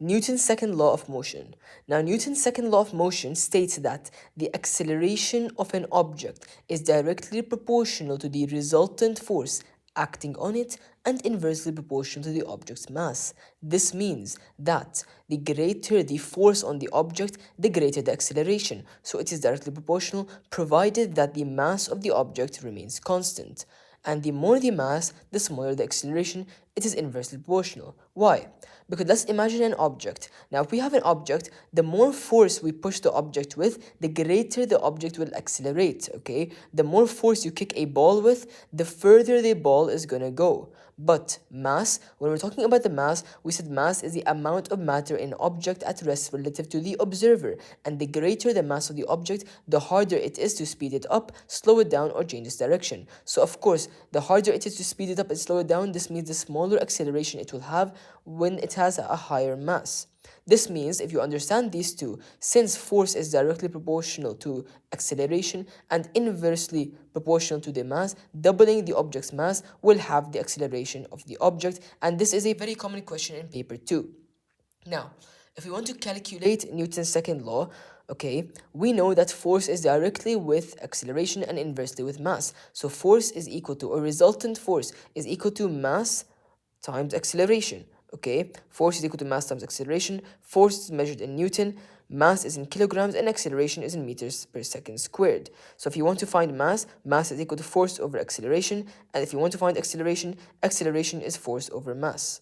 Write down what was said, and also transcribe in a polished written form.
Newton's second law of motion. Now, Newton's second law of motion states that the acceleration of an object is directly proportional to the resultant force acting on it and inversely proportional to the object's mass. This means that the greater the force on the object, the greater the acceleration. So it is directly proportional provided that the mass of the object remains constant. And the more the mass, the smaller the acceleration. It is inversely proportional. Why? Because let's imagine an object. Now, if we have an object, the more force we push the object with, the greater the object will accelerate, okay? The more force you kick a ball with, the further the ball is gonna go. But mass, when we're talking about the mass, we said mass is the amount of matter in an object at rest relative to the observer. And the greater the mass of the object, the harder it is to speed it up, slow it down, or change its direction. So of course, the harder it is to speed it up and slow it down, this means the smaller acceleration it will have when it has a higher mass. This means, if you understand these two, since force is directly proportional to acceleration and inversely proportional to the mass, doubling the object's mass will have the acceleration of the object, and this is a very common question in paper 2. Now, if we want to calculate Newton's second law, okay, we know that force is directly with acceleration and inversely with mass. So force is equal to, or resultant force is equal to mass times acceleration. Okay, force is equal to mass times acceleration. Force is measured in Newton, mass is in kilograms, and acceleration is in meters per second squared. So if you want to find mass, mass is equal to force over acceleration, and if you want to find acceleration, acceleration is force over mass.